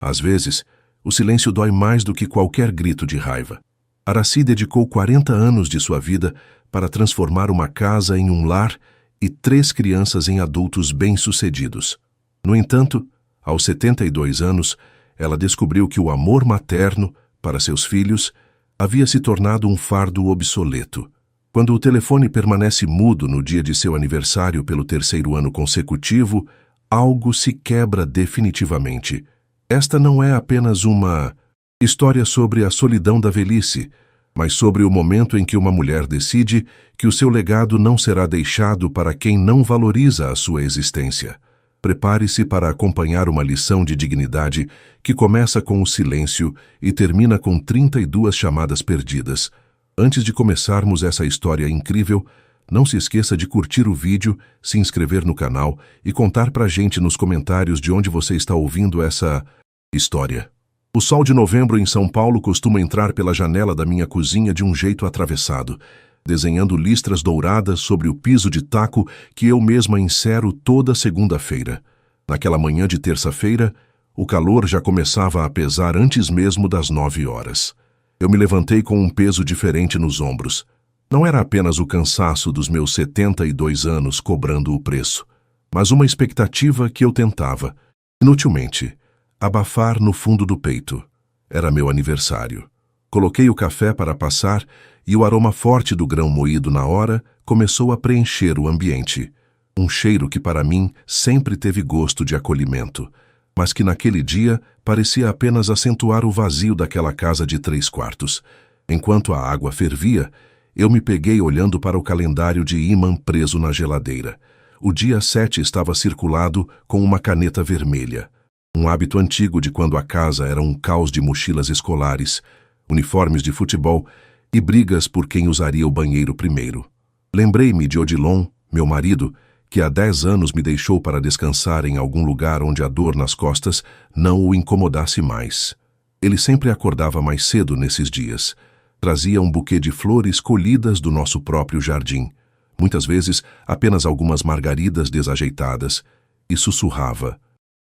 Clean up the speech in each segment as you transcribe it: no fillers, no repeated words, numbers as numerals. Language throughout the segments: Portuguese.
Às vezes, o silêncio dói mais do que qualquer grito de raiva. Aracy dedicou 40 anos de sua vida para transformar uma casa em um lar e 3 crianças em adultos bem-sucedidos. No entanto, aos 72 anos, ela descobriu que o amor materno, para seus filhos, havia se tornado um fardo obsoleto. Quando o telefone permanece mudo no dia de seu aniversário pelo 3º ano consecutivo, algo se quebra definitivamente. Esta não é apenas uma história sobre a solidão da velhice, mas sobre o momento em que uma mulher decide que o seu legado não será deixado para quem não valoriza a sua existência. Prepare-se para acompanhar uma lição de dignidade que começa com o silêncio e termina com 32 chamadas perdidas. Antes de começarmos essa história incrível, não se esqueça de curtir o vídeo, se inscrever no canal e contar pra gente nos comentários de onde você está ouvindo essa história. O sol de novembro em São Paulo costuma entrar pela janela da minha cozinha de um jeito atravessado, desenhando listras douradas sobre o piso de taco que eu mesma encero toda segunda-feira. Naquela manhã de terça-feira, o calor já começava a pesar antes mesmo das 9 horas. Eu me levantei com um peso diferente nos ombros. Não era apenas o cansaço dos meus 72 anos cobrando o preço, mas uma expectativa que eu tentava, inutilmente, abafar no fundo do peito. Era meu aniversário. Coloquei o café para passar e o aroma forte do grão moído na hora começou a preencher o ambiente. Um cheiro que para mim sempre teve gosto de acolhimento, mas que naquele dia parecia apenas acentuar o vazio daquela casa de 3 quartos. Enquanto a água fervia, eu me peguei olhando para o calendário de ímã preso na geladeira. O dia 7 estava circulado com uma caneta vermelha. Um hábito antigo de quando a casa era um caos de mochilas escolares, uniformes de futebol e brigas por quem usaria o banheiro primeiro. Lembrei-me de Odilon, meu marido, que há 10 anos me deixou para descansar em algum lugar onde a dor nas costas não o incomodasse mais. Ele sempre acordava mais cedo nesses dias. Trazia um buquê de flores colhidas do nosso próprio jardim, muitas vezes apenas algumas margaridas desajeitadas, e sussurrava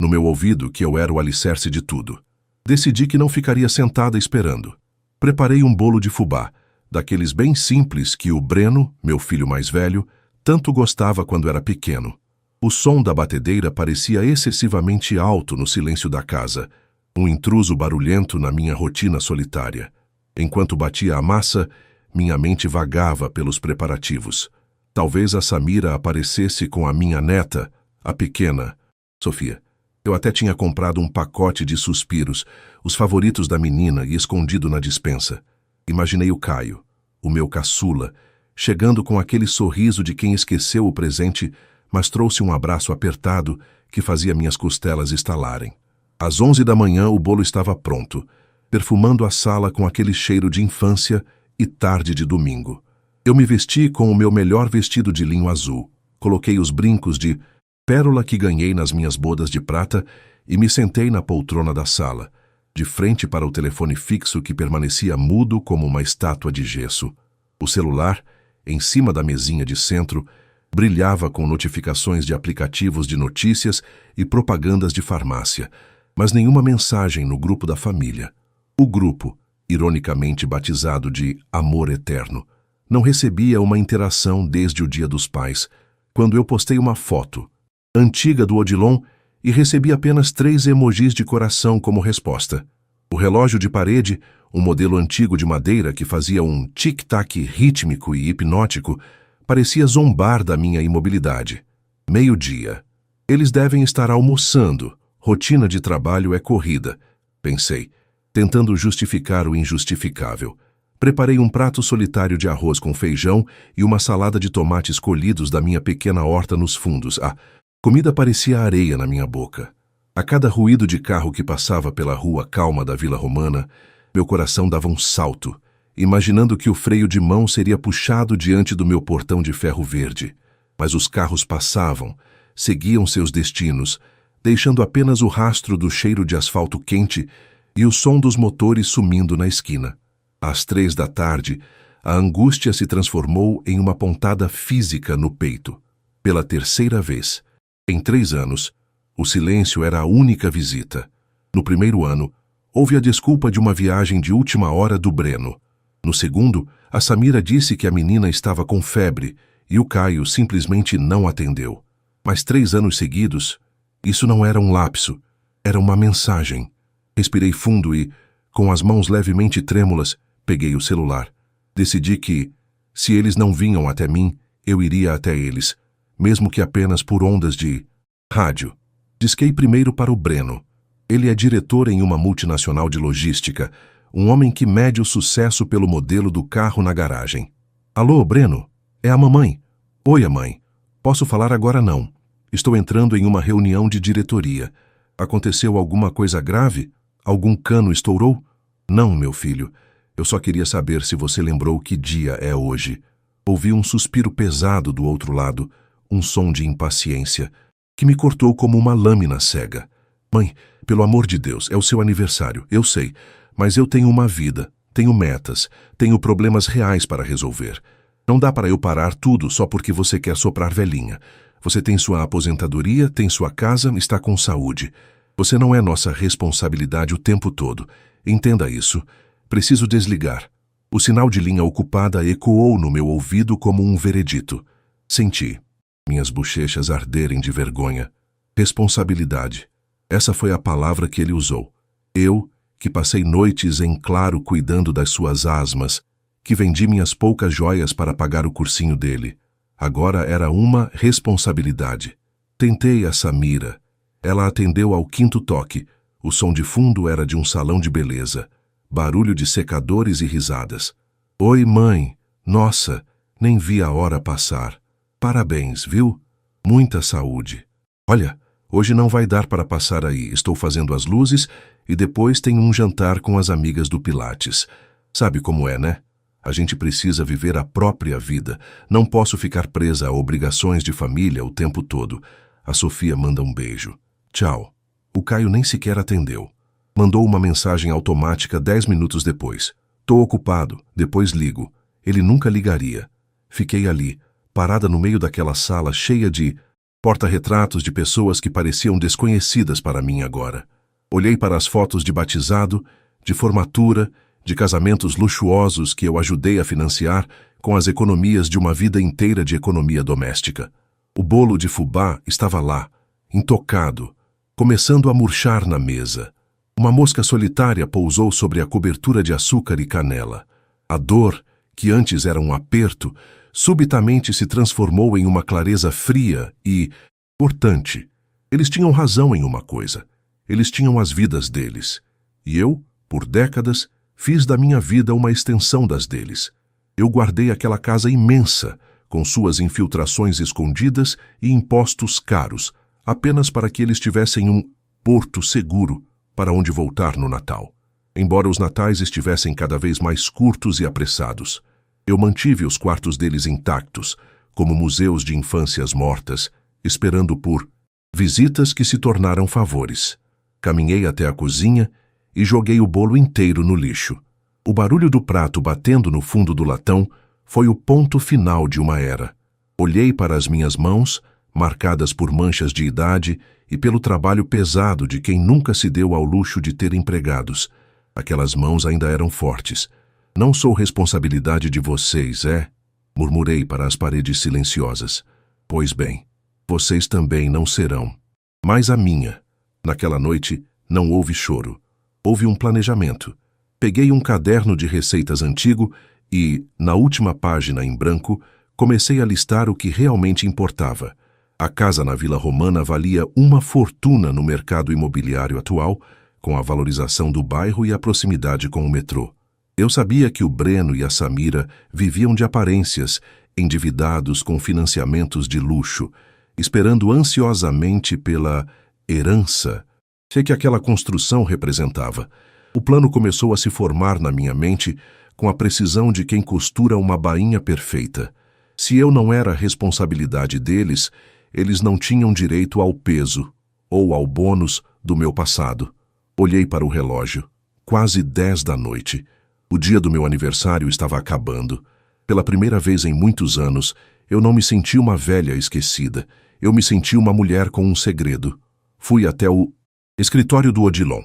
no meu ouvido que eu era o alicerce de tudo. Decidi que não ficaria sentada esperando. Preparei um bolo de fubá, daqueles bem simples que o Breno, meu filho mais velho, tanto gostava quando era pequeno. O som da batedeira parecia excessivamente alto no silêncio da casa, um intruso barulhento na minha rotina solitária. Enquanto batia a massa, minha mente vagava pelos preparativos. Talvez a Samira aparecesse com a minha neta, a pequena, Sofia. Eu até tinha comprado um pacote de suspiros, os favoritos da menina, e escondido na despensa. Imaginei o Caio, o meu caçula, chegando com aquele sorriso de quem esqueceu o presente, mas trouxe um abraço apertado que fazia minhas costelas estalarem. Às 11 da manhã o bolo estava pronto, perfumando a sala com aquele cheiro de infância e tarde de domingo. Eu me vesti com o meu melhor vestido de linho azul, coloquei os brincos de pérola que ganhei nas minhas bodas de prata e me sentei na poltrona da sala, de frente para o telefone fixo que permanecia mudo como uma estátua de gesso. O celular, em cima da mesinha de centro, brilhava com notificações de aplicativos de notícias e propagandas de farmácia, mas nenhuma mensagem no grupo da família. O grupo, ironicamente batizado de Amor Eterno, não recebia uma interação desde o Dia dos Pais, quando eu postei uma foto antiga do Odilon e recebi apenas 3 emojis de coração como resposta. O relógio de parede, um modelo antigo de madeira que fazia um tic-tac rítmico e hipnótico, parecia zombar da minha imobilidade. 12:00. Eles devem estar almoçando. Rotina de trabalho é corrida, pensei, tentando justificar o injustificável. Preparei um prato solitário de arroz com feijão e uma salada de tomates colhidos da minha pequena horta nos fundos. A comida parecia areia na minha boca. A cada ruído de carro que passava pela rua calma da Vila Romana, meu coração dava um salto, imaginando que o freio de mão seria puxado diante do meu portão de ferro verde. Mas os carros passavam, seguiam seus destinos, deixando apenas o rastro do cheiro de asfalto quente e o som dos motores sumindo na esquina. Às 3 da tarde, a angústia se transformou em uma pontada física no peito. Pela 3ª vez, em 3 anos, o silêncio era a única visita. No primeiro ano, houve a desculpa de uma viagem de última hora do Breno. No segundo, a Samira disse que a menina estava com febre e o Caio simplesmente não atendeu. Mas 3 anos seguidos, isso não era um lapso, era uma mensagem. Respirei fundo e, com as mãos levemente trêmulas, peguei o celular. Decidi que, se eles não vinham até mim, eu iria até eles, mesmo que apenas por ondas de rádio. Disquei primeiro para o Breno. Ele é diretor em uma multinacional de logística, um homem que mede o sucesso pelo modelo do carro na garagem. Alô, Breno? É a mamãe. Oi, mãe. Posso falar agora não. Estou entrando em uma reunião de diretoria. Aconteceu alguma coisa grave? Algum cano estourou? Não, meu filho. Eu só queria saber se você lembrou que dia é hoje. Ouvi um suspiro pesado do outro lado, um som de impaciência, que me cortou como uma lâmina cega. Mãe, pelo amor de Deus, é o seu aniversário, eu sei, mas eu tenho uma vida, tenho metas, tenho problemas reais para resolver. Não dá para eu parar tudo só porque você quer soprar velhinha. Você tem sua aposentadoria, tem sua casa, está com saúde. Você não é nossa responsabilidade o tempo todo. Entenda isso. Preciso desligar. O sinal de linha ocupada ecoou no meu ouvido como um veredito. Senti minhas bochechas arderem de vergonha. Responsabilidade. Essa foi a palavra que ele usou. Eu, que passei noites em claro cuidando das suas asmas, que vendi minhas poucas joias para pagar o cursinho dele. Agora era uma responsabilidade. Tentei a Samira. Ela atendeu ao 5º toque. O som de fundo era de um salão de beleza. Barulho de secadores e risadas. Oi, mãe. Nossa, nem vi a hora passar. Parabéns, viu? Muita saúde. Olha, hoje não vai dar para passar aí. Estou fazendo as luzes e depois tenho um jantar com as amigas do Pilates. Sabe como é, né? A gente precisa viver a própria vida. Não posso ficar presa a obrigações de família o tempo todo. A Sofia manda um beijo. Tchau. O Caio nem sequer atendeu. Mandou uma mensagem automática 10 minutos depois. Tô ocupado, depois ligo. Ele nunca ligaria. Fiquei ali, parada no meio daquela sala cheia de porta-retratos de pessoas que pareciam desconhecidas para mim agora. Olhei para as fotos de batizado, de formatura, de casamentos luxuosos que eu ajudei a financiar com as economias de uma vida inteira de economia doméstica. O bolo de fubá estava lá, intocado, começando a murchar na mesa. Uma mosca solitária pousou sobre a cobertura de açúcar e canela. A dor, que antes era um aperto, subitamente se transformou em uma clareza fria e cortante. Eles tinham razão em uma coisa. Eles tinham as vidas deles. E eu, por décadas, fiz da minha vida uma extensão das deles. Eu guardei aquela casa imensa, com suas infiltrações escondidas e impostos caros, apenas para que eles tivessem um porto seguro para onde voltar no Natal. Embora os natais estivessem cada vez mais curtos e apressados, eu mantive os quartos deles intactos, como museus de infâncias mortas, esperando por visitas que se tornaram favores. Caminhei até a cozinha e joguei o bolo inteiro no lixo. O barulho do prato batendo no fundo do latão foi o ponto final de uma era. Olhei para as minhas mãos, marcadas por manchas de idade e pelo trabalho pesado de quem nunca se deu ao luxo de ter empregados. Aquelas mãos ainda eram fortes. Não sou responsabilidade de vocês, é? Murmurei para as paredes silenciosas. Pois bem, vocês também não serão. Mas a minha. Naquela noite, não houve choro. Houve um planejamento. Peguei um caderno de receitas antigo e, na última página em branco, comecei a listar o que realmente importava. A casa na Vila Romana valia uma fortuna no mercado imobiliário atual, com a valorização do bairro e a proximidade com o metrô. Eu sabia que o Breno e a Samira viviam de aparências, endividados com financiamentos de luxo, esperando ansiosamente pela herança que aquela construção representava. O plano começou a se formar na minha mente com a precisão de quem costura uma bainha perfeita. Se eu não era responsabilidade deles, eles não tinham direito ao peso ou ao bônus do meu passado. Olhei para o relógio. Quase 10 da noite. O dia do meu aniversário estava acabando. Pela primeira vez em muitos anos, eu não me senti uma velha esquecida. Eu me senti uma mulher com um segredo. Fui até o escritório do Odilon.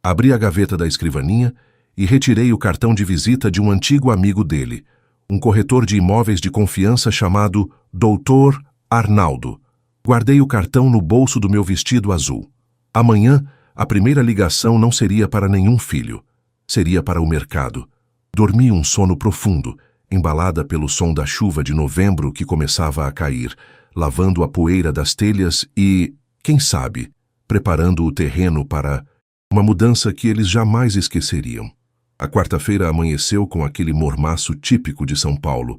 Abri a gaveta da escrivaninha e retirei o cartão de visita de um antigo amigo dele, um corretor de imóveis de confiança chamado Dr. Arnaldo. Guardei o cartão no bolso do meu vestido azul. Amanhã, a primeira ligação não seria para nenhum filho. Seria para o mercado. Dormi um sono profundo, embalada pelo som da chuva de novembro que começava a cair, lavando a poeira das telhas e, quem sabe, preparando o terreno para uma mudança que eles jamais esqueceriam. A quarta-feira amanheceu com aquele mormaço típico de São Paulo,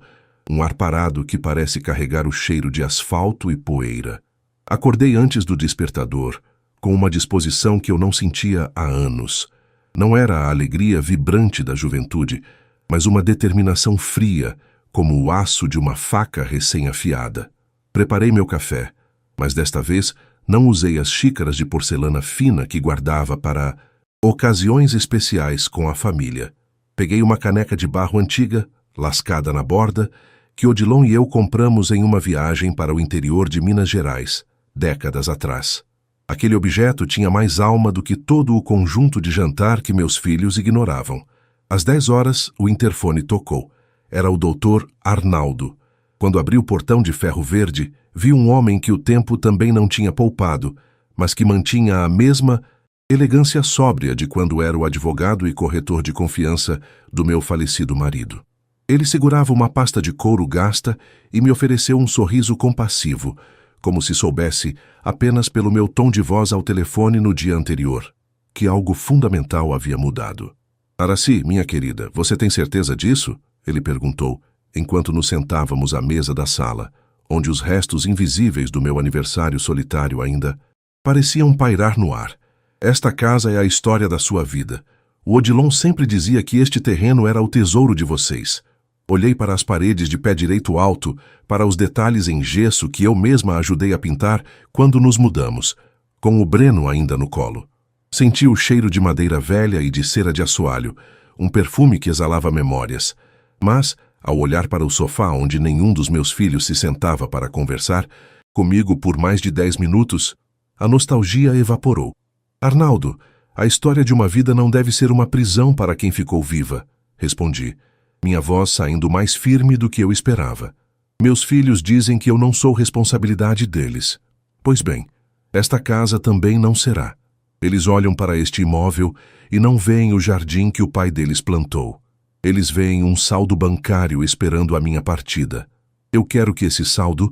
um ar parado que parece carregar o cheiro de asfalto e poeira. Acordei antes do despertador, com uma disposição que eu não sentia há anos. Não era a alegria vibrante da juventude, mas uma determinação fria, como o aço de uma faca recém-afiada. Preparei meu café, mas desta vez não usei as xícaras de porcelana fina que guardava para ocasiões especiais com a família. Peguei uma caneca de barro antiga, lascada na borda, que Odilon e eu compramos em uma viagem para o interior de Minas Gerais, décadas atrás. Aquele objeto tinha mais alma do que todo o conjunto de jantar que meus filhos ignoravam. Às 10 horas, o interfone tocou. Era o Dr. Arnaldo. Quando abri o portão de ferro verde, vi um homem que o tempo também não tinha poupado, mas que mantinha a mesma elegância sóbria de quando era o advogado e corretor de confiança do meu falecido marido. Ele segurava uma pasta de couro gasta e me ofereceu um sorriso compassivo, como se soubesse, apenas pelo meu tom de voz ao telefone no dia anterior, que algo fundamental havia mudado. Aracy, minha querida, você tem certeza disso? Ele perguntou, enquanto nos sentávamos à mesa da sala, onde os restos invisíveis do meu aniversário solitário ainda pareciam pairar no ar. Esta casa é a história da sua vida. O Odilon sempre dizia que este terreno era o tesouro de vocês. Olhei para as paredes de pé direito alto, para os detalhes em gesso que eu mesma ajudei a pintar quando nos mudamos, com o Breno ainda no colo. Senti o cheiro de madeira velha e de cera de assoalho, um perfume que exalava memórias. Mas, ao olhar para o sofá onde nenhum dos meus filhos se sentava para conversar, comigo por mais de 10 minutos, a nostalgia evaporou. Arnaldo, a história de uma vida não deve ser uma prisão para quem ficou viva, respondi, minha voz saindo mais firme do que eu esperava. Meus filhos dizem que eu não sou responsabilidade deles. Pois bem, esta casa também não será. Eles olham para este imóvel e não veem o jardim que o pai deles plantou. Eles veem um saldo bancário esperando a minha partida. Eu quero que esse saldo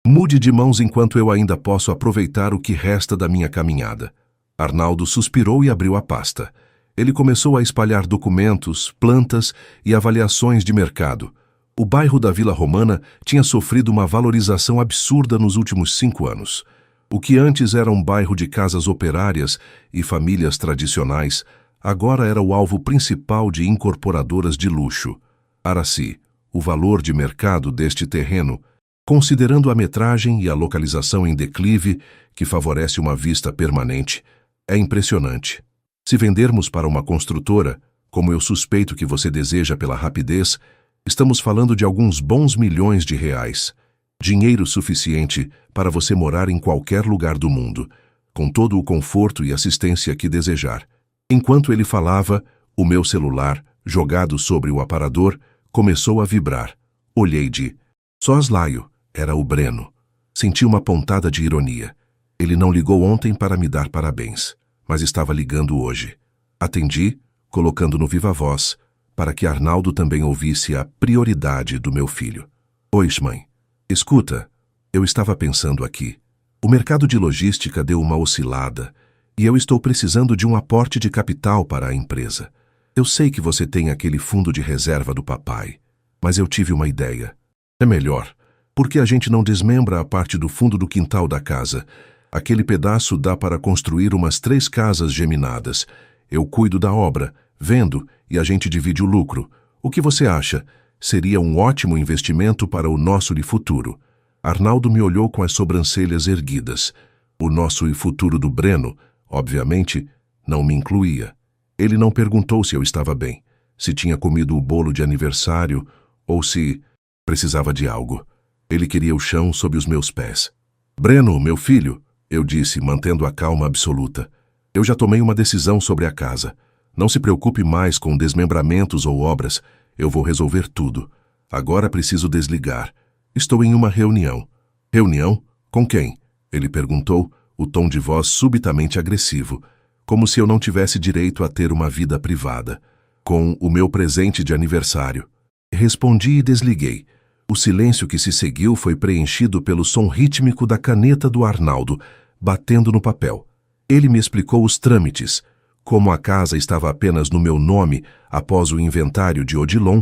mude de mãos enquanto eu ainda posso aproveitar o que resta da minha caminhada. Arnaldo suspirou e abriu a pasta. Ele começou a espalhar documentos, plantas e avaliações de mercado. O bairro da Vila Romana tinha sofrido uma valorização absurda nos últimos 5 anos. O que antes era um bairro de casas operárias e famílias tradicionais, agora era o alvo principal de incorporadoras de luxo. Aracy, o valor de mercado deste terreno, considerando a metragem e a localização em declive, que favorece uma vista permanente, é impressionante. Se vendermos para uma construtora, como eu suspeito que você deseja pela rapidez, estamos falando de alguns bons milhões de reais. Dinheiro suficiente para você morar em qualquer lugar do mundo, com todo o conforto e assistência que desejar. Enquanto ele falava, o meu celular, jogado sobre o aparador, começou a vibrar. Olhei de soslaio. Era o Breno. Senti uma pontada de ironia. Ele não ligou ontem para me dar parabéns, mas estava ligando hoje. Atendi, colocando no viva-voz, para que Arnaldo também ouvisse a prioridade do meu filho. Oi, mãe. Escuta, eu estava pensando aqui. O mercado de logística deu uma oscilada e eu estou precisando de um aporte de capital para a empresa. Eu sei que você tem aquele fundo de reserva do papai, mas eu tive uma ideia. É melhor, porque a gente não desmembra a parte do fundo do quintal da casa. Aquele pedaço dá para construir umas 3 casas geminadas. Eu cuido da obra, vendo e a gente divide o lucro. O que você acha? Seria um ótimo investimento para o nosso futuro. Arnaldo me olhou com as sobrancelhas erguidas. O nosso futuro do Breno, obviamente, não me incluía. Ele não perguntou se eu estava bem, se tinha comido o bolo de aniversário ou se precisava de algo. Ele queria o chão sob os meus pés. Breno, meu filho, eu disse, mantendo a calma absoluta. Eu já tomei uma decisão sobre a casa. Não se preocupe mais com desmembramentos ou obras. Eu vou resolver tudo. Agora preciso desligar. Estou em uma reunião. Reunião? Com quem? Ele perguntou, o tom de voz subitamente agressivo, como se eu não tivesse direito a ter uma vida privada. Com o meu presente de aniversário. Respondi e desliguei. O silêncio que se seguiu foi preenchido pelo som rítmico da caneta do Arnaldo, batendo no papel. Ele me explicou os trâmites. Como a casa estava apenas no meu nome após o inventário de Odilon,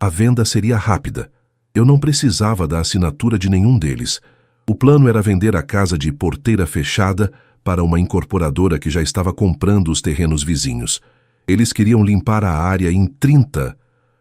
a venda seria rápida. Eu não precisava da assinatura de nenhum deles. O plano era vender a casa de porteira fechada para uma incorporadora que já estava comprando os terrenos vizinhos. Eles queriam limpar a área em 30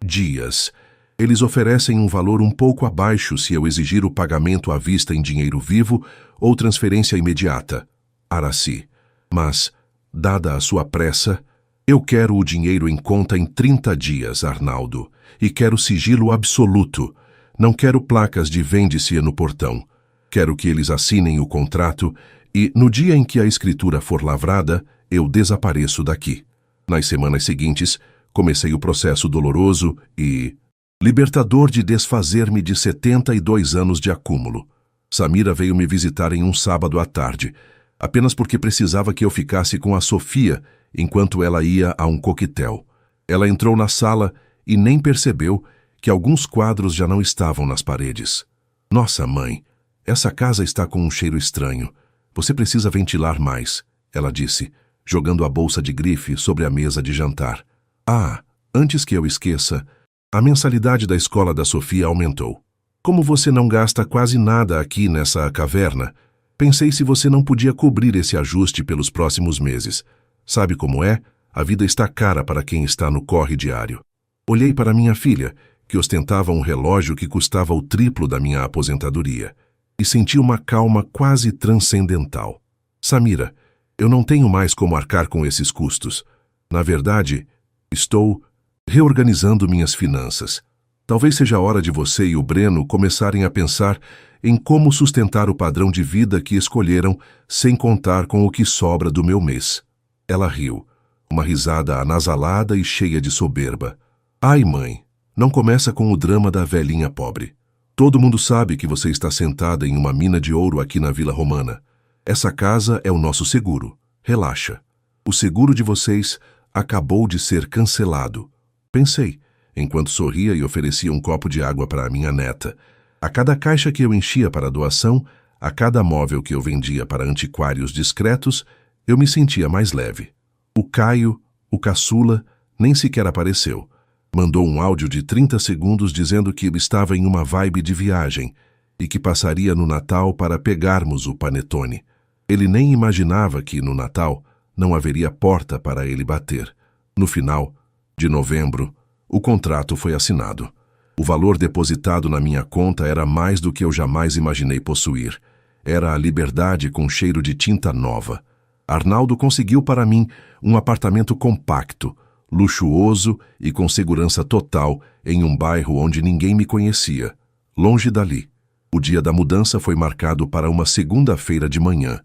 dias. Eles oferecem um valor um pouco abaixo se eu exigir o pagamento à vista em dinheiro vivo ou transferência imediata. Aracy. Mas, dada a sua pressa, eu quero o dinheiro em conta em 30 dias, Arnaldo, e quero sigilo absoluto. Não quero placas de vende-se no portão. Quero que eles assinem o contrato e, no dia em que a escritura for lavrada, eu desapareço daqui. Nas semanas seguintes, comecei o processo doloroso e libertador de desfazer-me de 72 anos de acúmulo. Samira veio me visitar em um sábado à tarde, apenas porque precisava que eu ficasse com a Sofia enquanto ela ia a um coquetel. Ela entrou na sala e nem percebeu que alguns quadros já não estavam nas paredes. Nossa, mãe, essa casa está com um cheiro estranho. Você precisa ventilar mais, ela disse, jogando a bolsa de grife sobre a mesa de jantar. Ah, antes que eu esqueça, a mensalidade da escola da Sofia aumentou. Como você não gasta quase nada aqui nessa caverna, pensei se você não podia cobrir esse ajuste pelos próximos meses. Sabe como é? A vida está cara para quem está no corre diário. Olhei para minha filha, que ostentava um relógio que custava o triplo da minha aposentadoria, e senti uma calma quase transcendental. Samira, eu não tenho mais como arcar com esses custos. Na verdade, estou reorganizando minhas finanças. Talvez seja a hora de você e o Breno começarem a pensar em como sustentar o padrão de vida que escolheram sem contar com o que sobra do meu mês. Ela riu, uma risada anasalada e cheia de soberba. Ai, mãe, não começa com o drama da velhinha pobre. Todo mundo sabe que você está sentada em uma mina de ouro aqui na Vila Romana. Essa casa é o nosso seguro. Relaxa. O seguro de vocês acabou de ser cancelado. Pensei, enquanto sorria e oferecia um copo de água para a minha neta. A cada caixa que eu enchia para doação, a cada móvel que eu vendia para antiquários discretos, eu me sentia mais leve. O Caio, o caçula, nem sequer apareceu. Mandou um áudio de 30 segundos dizendo que estava em uma vibe de viagem e que passaria no Natal para pegarmos o panetone. Ele nem imaginava que, no Natal, não haveria porta para ele bater. No final de novembro, o contrato foi assinado. O valor depositado na minha conta era mais do que eu jamais imaginei possuir. Era a liberdade com cheiro de tinta nova. Arnaldo conseguiu para mim um apartamento compacto, luxuoso e com segurança total em um bairro onde ninguém me conhecia. Longe dali, o dia da mudança foi marcado para uma segunda-feira de manhã,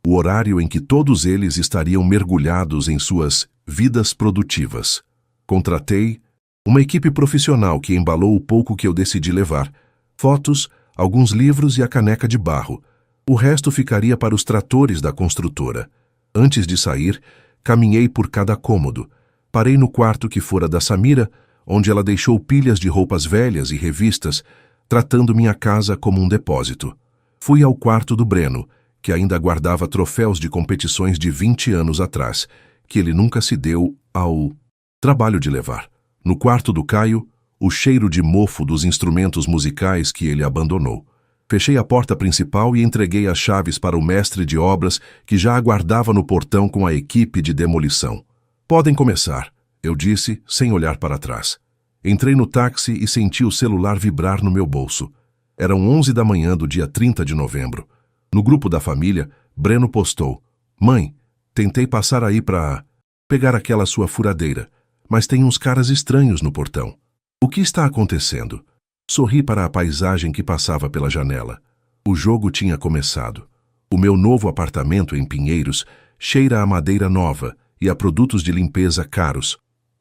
o horário em que todos eles estariam mergulhados em suas vidas produtivas. Contratei uma equipe profissional que embalou o pouco que eu decidi levar, fotos, alguns livros e a caneca de barro. O resto ficaria para os tratores da construtora. Antes de sair, caminhei por cada cômodo. Parei no quarto que fora da Samira, onde ela deixou pilhas de roupas velhas e revistas, tratando minha casa como um depósito. Fui ao quarto do Breno, que ainda guardava troféus de competições de 20 anos atrás, que ele nunca se deu ao trabalho de levar. No quarto do Caio, o cheiro de mofo dos instrumentos musicais que ele abandonou. Fechei a porta principal e entreguei as chaves para o mestre de obras que já aguardava no portão com a equipe de demolição. Podem começar, eu disse, sem olhar para trás. Entrei no táxi e senti o celular vibrar no meu bolso. Eram 11 da manhã do dia 30 de novembro. No grupo da família, Breno postou: Mãe, tentei passar aí para pegar aquela sua furadeira, mas tem uns caras estranhos no portão. O que está acontecendo? Sorri para a paisagem que passava pela janela. O jogo tinha começado. O meu novo apartamento em Pinheiros cheira a madeira nova e a produtos de limpeza caros.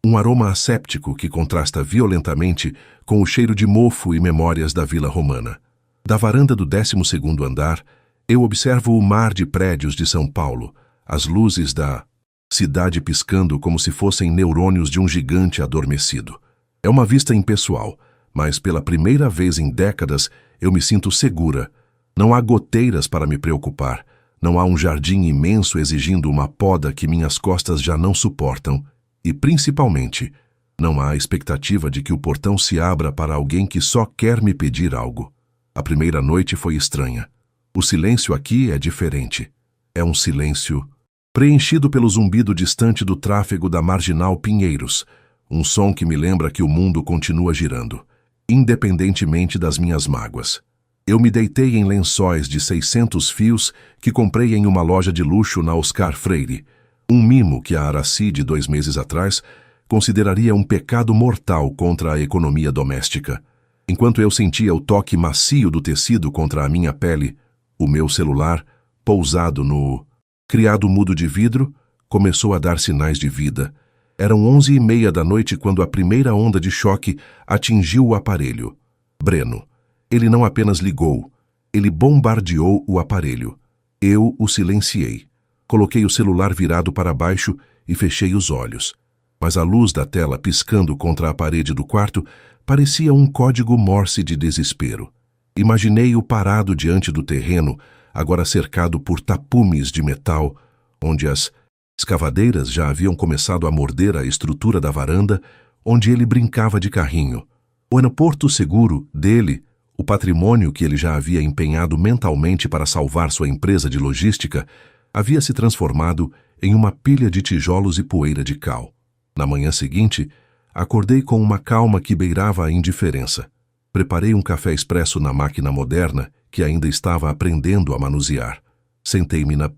Um aroma asséptico que contrasta violentamente com o cheiro de mofo e memórias da Vila Romana. Da varanda do 12º andar, eu observo o mar de prédios de São Paulo, as luzes da cidade piscando como se fossem neurônios de um gigante adormecido. É uma vista impessoal, mas pela primeira vez em décadas eu me sinto segura. Não há goteiras para me preocupar, não há um jardim imenso exigindo uma poda que minhas costas já não suportam e, principalmente, não há expectativa de que o portão se abra para alguém que só quer me pedir algo. A primeira noite foi estranha. O silêncio aqui é diferente. É um silêncio preenchido pelo zumbido distante do tráfego da Marginal Pinheiros, um som que me lembra que o mundo continua girando, independentemente das minhas mágoas. Eu me deitei em lençóis de 600 fios que comprei em uma loja de luxo na Oscar Freire, um mimo que a Aracy, de 2 meses atrás, consideraria um pecado mortal contra a economia doméstica. Enquanto eu sentia o toque macio do tecido contra a minha pele, o meu celular, pousado no criado mudo de vidro, começou a dar sinais de vida. Eram 11h30 da noite quando a primeira onda de choque atingiu o aparelho. Breno. Ele não apenas ligou, ele bombardeou o aparelho. Eu o silenciei. Coloquei o celular virado para baixo e fechei os olhos. Mas a luz da tela piscando contra a parede do quarto parecia um código Morse de desespero. Imaginei-o parado diante do terreno, agora cercado por tapumes de metal, onde as escavadeiras já haviam começado a morder a estrutura da varanda, onde ele brincava de carrinho. O aeroporto seguro dele, o patrimônio que ele já havia empenhado mentalmente para salvar sua empresa de logística, havia se transformado em uma pilha de tijolos e poeira de cal. Na manhã seguinte, acordei com uma calma que beirava a indiferença. Preparei um café expresso na máquina moderna, que ainda estava aprendendo a manusear. Sentei-me na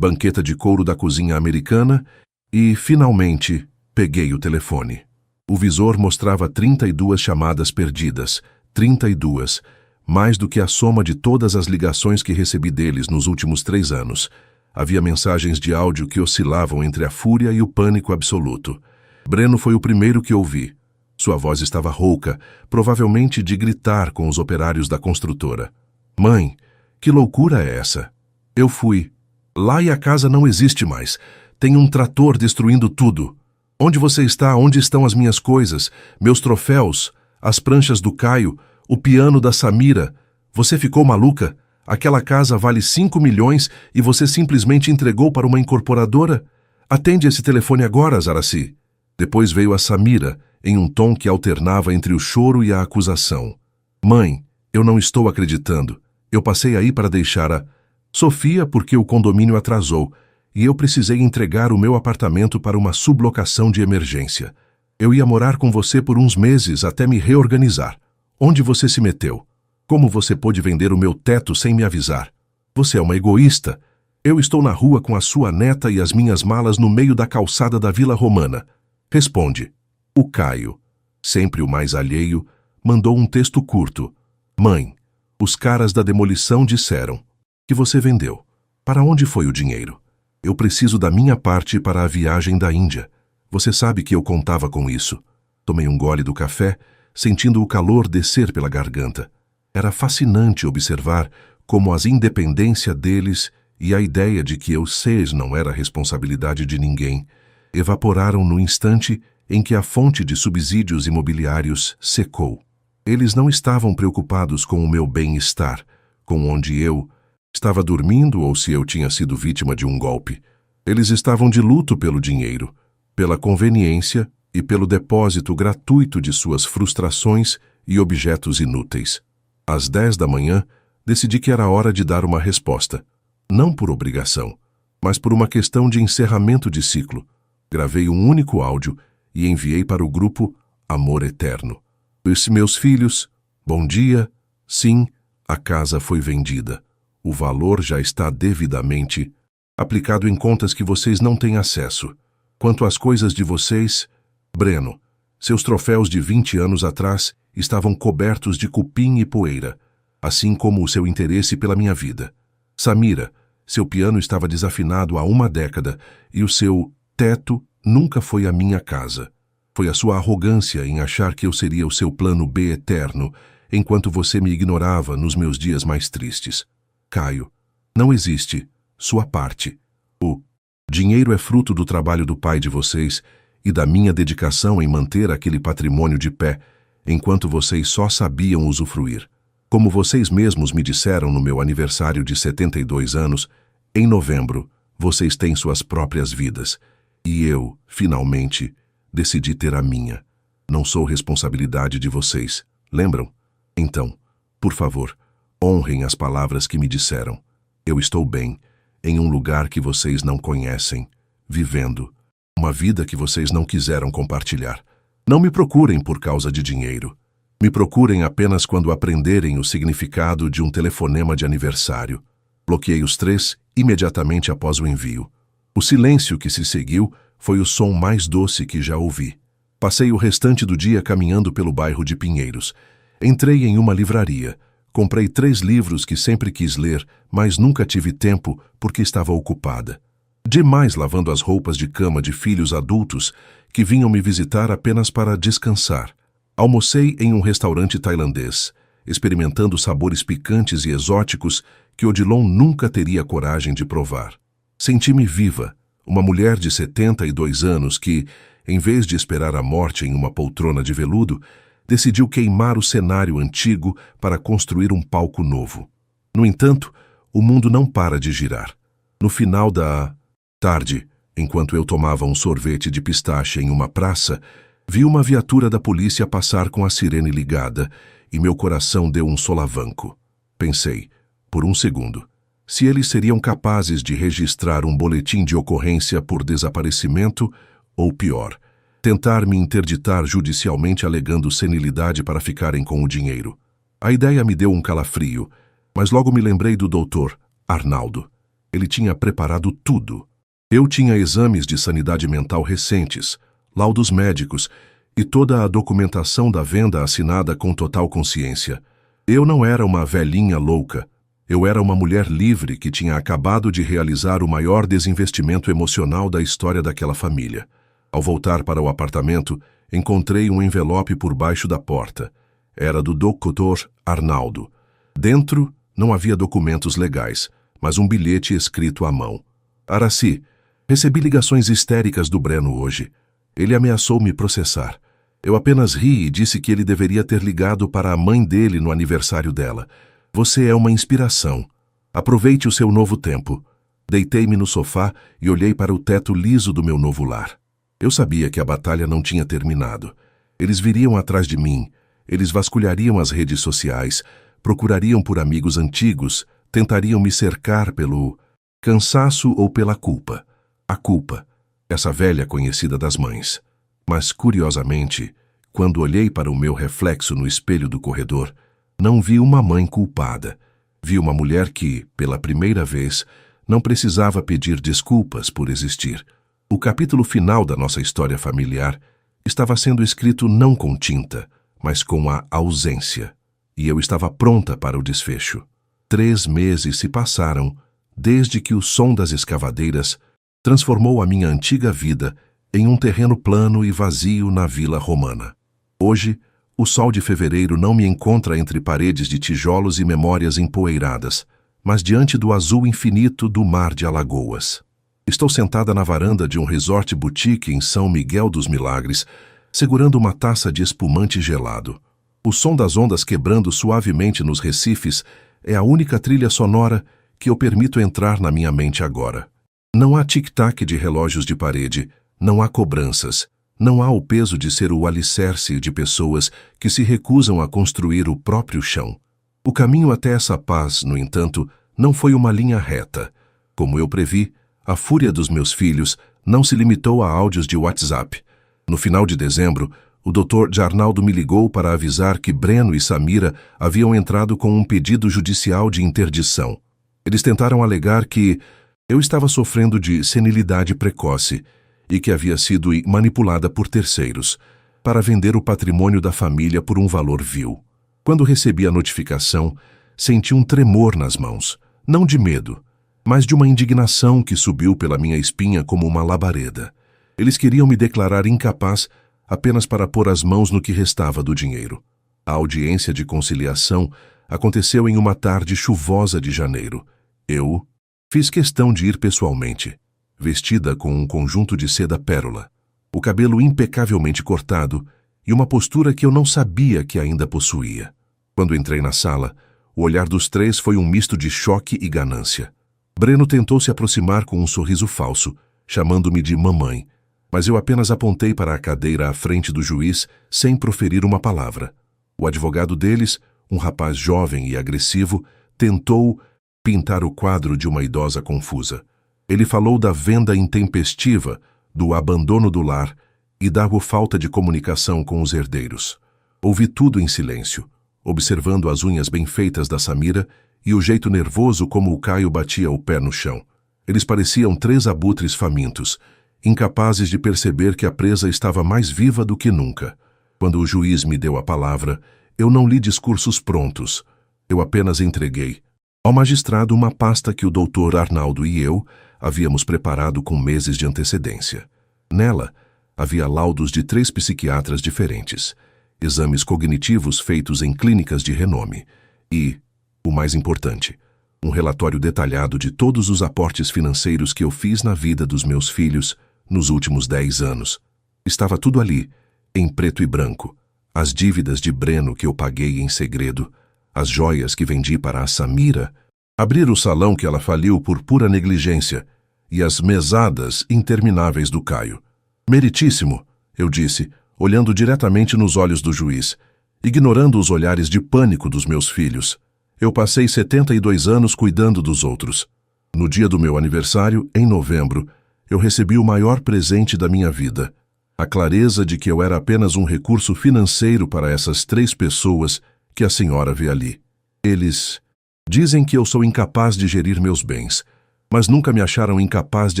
banqueta de couro da cozinha americana e, finalmente, peguei o telefone. O visor mostrava 32 chamadas perdidas. 32, mais do que a soma de todas as ligações que recebi deles nos últimos 3 anos. Havia mensagens de áudio que oscilavam entre a fúria e o pânico absoluto. Breno foi o primeiro que ouvi. Sua voz estava rouca, provavelmente de gritar com os operários da construtora. Mãe, que loucura é essa? Eu fui. Lá e a casa não existe mais. Tem um trator destruindo tudo. Onde você está? Onde estão as minhas coisas? Meus troféus? As pranchas do Caio? O piano da Samira? Você ficou maluca? Aquela casa vale 5 milhões e você simplesmente entregou para uma incorporadora? Atende esse telefone agora, Zaracy. Depois veio a Samira, em um tom que alternava entre o choro e a acusação. Mãe, eu não estou acreditando. Eu passei aí para deixar a Sofia porque o condomínio atrasou e eu precisei entregar o meu apartamento para uma sublocação de emergência. Eu ia morar com você por uns meses até me reorganizar. Onde você se meteu? Como você pôde vender o meu teto sem me avisar? Você é uma egoísta. Eu estou na rua com a sua neta e as minhas malas no meio da calçada da Vila Romana. Responde. O Caio, sempre o mais alheio, mandou um texto curto. Mãe, os caras da demolição disseram que você vendeu. Para onde foi o dinheiro? Eu preciso da minha parte para a viagem da Índia. Você sabe que eu contava com isso. Tomei um gole do café, sentindo o calor descer pela garganta. Era fascinante observar como as independência deles e a ideia de que eu ser não era responsabilidade de ninguém evaporaram no instante em que a fonte de subsídios imobiliários secou. Eles não estavam preocupados com o meu bem-estar, com onde eu estava dormindo ou se eu tinha sido vítima de um golpe. Eles estavam de luto pelo dinheiro, pela conveniência e pelo depósito gratuito de suas frustrações e objetos inúteis. Às 10 da manhã, decidi que era hora de dar uma resposta. Não por obrigação, mas por uma questão de encerramento de ciclo. Gravei um único áudio e enviei para o grupo Amor Eterno. Meus filhos, bom dia. Sim, a casa foi vendida. O valor já está devidamente aplicado em contas que vocês não têm acesso. Quanto às coisas de vocês, Breno, seus troféus de 20 anos atrás estavam cobertos de cupim e poeira, assim como o seu interesse pela minha vida. Samira, Seu piano estava desafinado há uma década e o seu teto nunca foi a minha casa. Foi a sua arrogância em achar que eu seria o seu plano B eterno, enquanto você me ignorava nos meus dias mais tristes. Caio, não existe sua parte. O dinheiro é fruto do trabalho do pai de vocês e da minha dedicação em manter aquele patrimônio de pé, enquanto vocês só sabiam usufruir. Como vocês mesmos me disseram no meu aniversário de 72 anos, em novembro, vocês têm suas próprias vidas. E eu, finalmente, decidi ter a minha. Não sou responsabilidade de vocês, lembram? Então, por favor, honrem as palavras que me disseram. Eu estou bem, em um lugar que vocês não conhecem, vivendo uma vida que vocês não quiseram compartilhar. Não me procurem por causa de dinheiro. Me procurem apenas quando aprenderem o significado de um telefonema de aniversário. Bloqueei os 3 imediatamente após o envio. O silêncio que se seguiu foi o som mais doce que já ouvi. Passei o restante do dia caminhando pelo bairro de Pinheiros. Entrei em uma livraria. Comprei 3 livros que sempre quis ler, mas nunca tive tempo porque estava ocupada. Demais lavando as roupas de cama de filhos adultos que vinham me visitar apenas para descansar. Almocei em um restaurante tailandês, experimentando sabores picantes e exóticos que Odilon nunca teria coragem de provar. Senti-me viva, uma mulher de 72 anos que, em vez de esperar a morte em uma poltrona de veludo, decidiu queimar o cenário antigo para construir um palco novo. No entanto, o mundo não para de girar. No final da tarde, enquanto eu tomava um sorvete de pistache em uma praça, vi uma viatura da polícia passar com a sirene ligada e meu coração deu um solavanco. Pensei, por um segundo, se eles seriam capazes de registrar um boletim de ocorrência por desaparecimento ou, pior, tentar me interditar judicialmente alegando senilidade para ficarem com o dinheiro. A ideia me deu um calafrio, mas logo me lembrei do Dr. Arnaldo. Ele tinha preparado tudo. Eu tinha exames de sanidade mental recentes, laudos médicos e toda a documentação da venda assinada com total consciência. Eu não era uma velhinha louca. Eu era uma mulher livre que tinha acabado de realizar o maior desinvestimento emocional da história daquela família. Ao voltar para o apartamento, encontrei um envelope por baixo da porta. Era do Dr. Arnaldo. Dentro não havia documentos legais, mas um bilhete escrito à mão. Aracy, recebi ligações histéricas do Breno hoje. Ele ameaçou me processar. Eu apenas ri e disse que ele deveria ter ligado para a mãe dele no aniversário dela. Você é uma inspiração. Aproveite o seu novo tempo. Deitei-me no sofá e olhei para o teto liso do meu novo lar. Eu sabia que a batalha não tinha terminado. Eles viriam atrás de mim. Eles vasculhariam as redes sociais, procurariam por amigos antigos, tentariam me cercar pelo cansaço ou pela culpa. A culpa, essa velha conhecida das mães. Mas, curiosamente, quando olhei para o meu reflexo no espelho do corredor, não vi uma mãe culpada. Vi uma mulher que, pela primeira vez, não precisava pedir desculpas por existir. O capítulo final da nossa história familiar estava sendo escrito não com tinta, mas com a ausência. E eu estava pronta para o desfecho. 3 meses se passaram desde que o som das escavadeiras transformou a minha antiga vida em um terreno plano e vazio na Vila Romana. Hoje, o sol de fevereiro não me encontra entre paredes de tijolos e memórias empoeiradas, mas diante do azul infinito do mar de Alagoas. Estou sentada na varanda de um resort boutique em São Miguel dos Milagres, segurando uma taça de espumante gelado. O som das ondas quebrando suavemente nos recifes é a única trilha sonora que eu permito entrar na minha mente agora. Não há tic-tac de relógios de parede, não há cobranças, não há o peso de ser o alicerce de pessoas que se recusam a construir o próprio chão. O caminho até essa paz, no entanto, não foi uma linha reta. Como eu previ, a fúria dos meus filhos não se limitou a áudios de WhatsApp. No final de dezembro, o Dr. Arnaldo me ligou para avisar que Breno e Samira haviam entrado com um pedido judicial de interdição. Eles tentaram alegar que eu estava sofrendo de senilidade precoce e que havia sido manipulada por terceiros para vender o patrimônio da família por um valor vil. Quando recebi a notificação, senti um tremor nas mãos, não de medo, mas de uma indignação que subiu pela minha espinha como uma labareda. Eles queriam me declarar incapaz apenas para pôr as mãos no que restava do dinheiro. A audiência de conciliação aconteceu em uma tarde chuvosa de janeiro. Eu fiz questão de ir pessoalmente, vestida com um conjunto de seda pérola, o cabelo impecavelmente cortado e uma postura que eu não sabia que ainda possuía. Quando entrei na sala, o olhar dos três foi um misto de choque e ganância. Breno tentou se aproximar com um sorriso falso, chamando-me de mamãe, mas eu apenas apontei para a cadeira à frente do juiz sem proferir uma palavra. O advogado deles, um rapaz jovem e agressivo, tentou pintar o quadro de uma idosa confusa. Ele falou da venda intempestiva, do abandono do lar e da falta de comunicação com os herdeiros. Ouvi tudo em silêncio, observando as unhas bem feitas da Samira e o jeito nervoso como o Caio batia o pé no chão. Eles pareciam três abutres famintos, incapazes de perceber que a presa estava mais viva do que nunca. Quando o juiz me deu a palavra, eu não li discursos prontos. Eu apenas entreguei ao magistrado uma pasta que o doutor Arnaldo e eu havíamos preparado com meses de antecedência. Nela, havia laudos de 3 psiquiatras diferentes, exames cognitivos feitos em clínicas de renome e, o mais importante, um relatório detalhado de todos os aportes financeiros que eu fiz na vida dos meus filhos nos últimos 10 anos. Estava tudo ali, em preto e branco. As dívidas de Breno que eu paguei em segredo, as joias que vendi para a Samira, abrir o salão que ela faliu por pura negligência e as mesadas intermináveis do Caio. Meritíssimo, eu disse, olhando diretamente nos olhos do juiz, ignorando os olhares de pânico dos meus filhos. Eu passei 72 anos cuidando dos outros. No dia do meu aniversário, em novembro, eu recebi o maior presente da minha vida, a clareza de que eu era apenas um recurso financeiro para essas 3 pessoas que a senhora vê ali. Eles dizem que eu sou incapaz de gerir meus bens, mas nunca me acharam incapaz de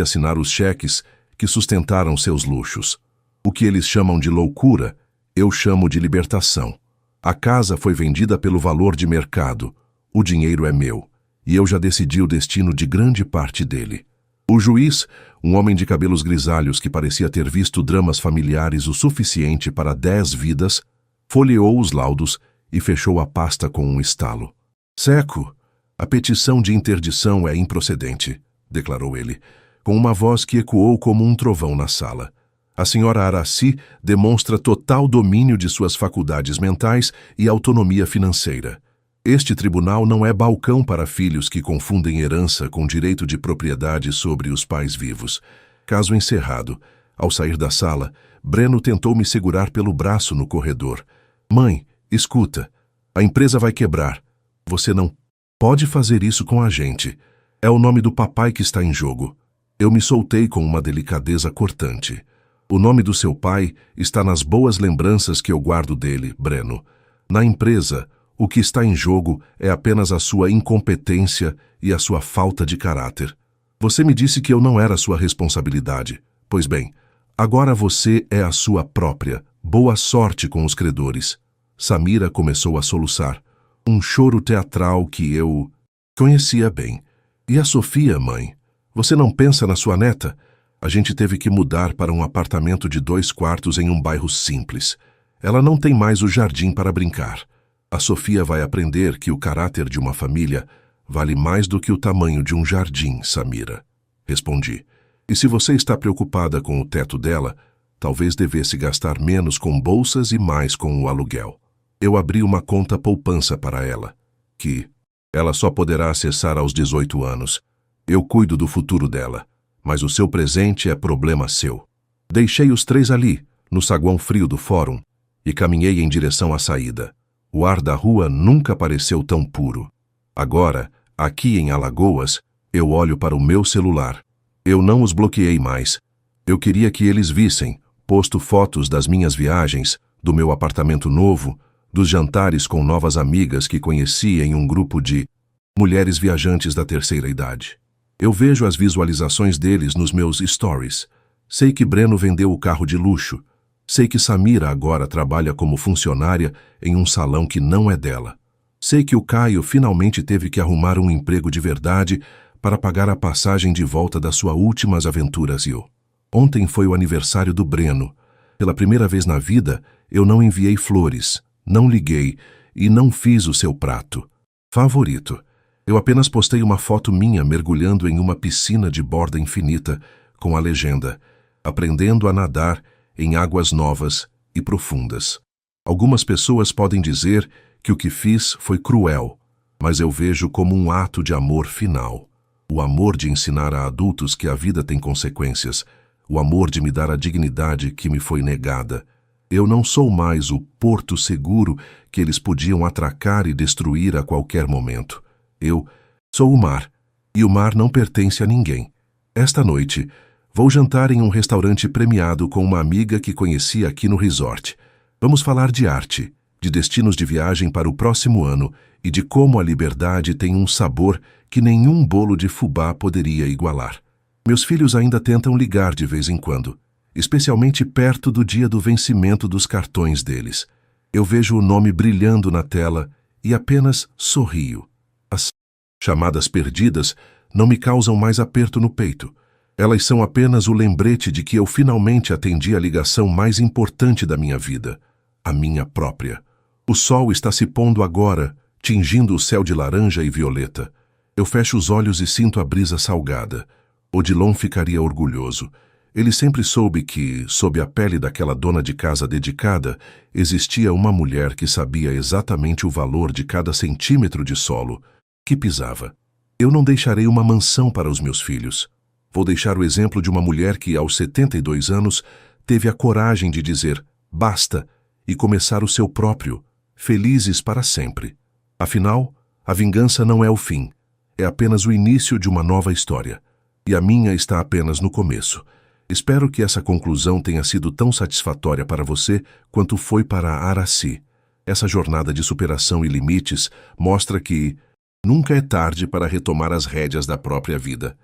assinar os cheques que sustentaram seus luxos. O que eles chamam de loucura, eu chamo de libertação. A casa foi vendida pelo valor de mercado. O dinheiro é meu, e eu já decidi o destino de grande parte dele. O juiz, um homem de cabelos grisalhos que parecia ter visto dramas familiares o suficiente para 10 vidas, folheou os laudos e fechou a pasta com um estalo. Seco, a petição de interdição é improcedente, declarou ele, com uma voz que ecoou como um trovão na sala. A senhora Araci demonstra total domínio de suas faculdades mentais e autonomia financeira. Este tribunal não é balcão para filhos que confundem herança com direito de propriedade sobre os pais vivos. Caso encerrado. Ao sair da sala, Breno tentou me segurar pelo braço no corredor. Mãe, escuta. A empresa vai quebrar. Você não pode fazer isso com a gente. É o nome do papai que está em jogo. Eu me soltei com uma delicadeza cortante. O nome do seu pai está nas boas lembranças que eu guardo dele, Breno. Na empresa, o que está em jogo é apenas a sua incompetência e a sua falta de caráter. Você me disse que eu não era sua responsabilidade. Pois bem, agora você é a sua própria. Boa sorte com os credores. Samira começou a soluçar. Um choro teatral que eu conhecia bem. E a Sofia, mãe? Você não pensa na sua neta? A gente teve que mudar para um apartamento de 2 quartos em um bairro simples. Ela não tem mais o jardim para brincar. A Sofia vai aprender que o caráter de uma família vale mais do que o tamanho de um jardim, Samira. Respondi. E se você está preocupada com o teto dela, talvez devesse gastar menos com bolsas e mais com o aluguel. Eu abri uma conta poupança para ela, que ela só poderá acessar aos 18 anos. Eu cuido do futuro dela, mas o seu presente é problema seu. Deixei os 3 ali, no saguão frio do fórum, e caminhei em direção à saída. O ar da rua nunca pareceu tão puro. Agora, aqui em Alagoas, eu olho para o meu celular. Eu não os bloqueei mais. Eu queria que eles vissem, posto fotos das minhas viagens, do meu apartamento novo, dos jantares com novas amigas que conheci em um grupo de mulheres viajantes da terceira idade. Eu vejo as visualizações deles nos meus stories. Sei que Breno vendeu o carro de luxo. Sei que Samira agora trabalha como funcionária em um salão que não é dela. Sei que o Caio finalmente teve que arrumar um emprego de verdade para pagar a passagem de volta das suas últimas aventuras. Ontem foi o aniversário do Breno. Pela primeira vez na vida, eu não enviei flores, não liguei e não fiz o seu prato favorito. Eu apenas postei uma foto minha mergulhando em uma piscina de borda infinita com a legenda: aprendendo a nadar em águas novas e profundas. Algumas pessoas podem dizer que o que fiz foi cruel, mas eu vejo como um ato de amor final. O amor de ensinar a adultos que a vida tem consequências, o amor de me dar a dignidade que me foi negada. Eu não sou mais o porto seguro que eles podiam atracar e destruir a qualquer momento. Eu sou o mar, e o mar não pertence a ninguém. Esta noite, vou jantar em um restaurante premiado com uma amiga que conheci aqui no resort. Vamos falar de arte, de destinos de viagem para o próximo ano e de como a liberdade tem um sabor que nenhum bolo de fubá poderia igualar. Meus filhos ainda tentam ligar de vez em quando, especialmente perto do dia do vencimento dos cartões deles. Eu vejo o nome brilhando na tela e apenas sorrio. As chamadas perdidas não me causam mais aperto no peito. Elas são apenas o lembrete de que eu finalmente atendi a ligação mais importante da minha vida, a minha própria. O sol está se pondo agora, tingindo o céu de laranja e violeta. Eu fecho os olhos e sinto a brisa salgada. Odilon ficaria orgulhoso. Ele sempre soube que, sob a pele daquela dona de casa dedicada, existia uma mulher que sabia exatamente o valor de cada centímetro de solo que pisava. Eu não deixarei uma mansão para os meus filhos. Vou deixar o exemplo de uma mulher que, aos 72 anos, teve a coragem de dizer basta e começar o seu próprio, felizes para sempre. Afinal, a vingança não é o fim, é apenas o início de uma nova história. E a minha está apenas no começo. Espero que essa conclusão tenha sido tão satisfatória para você quanto foi para a Aracy. Essa jornada de superação e limites mostra que nunca é tarde para retomar as rédeas da própria vida.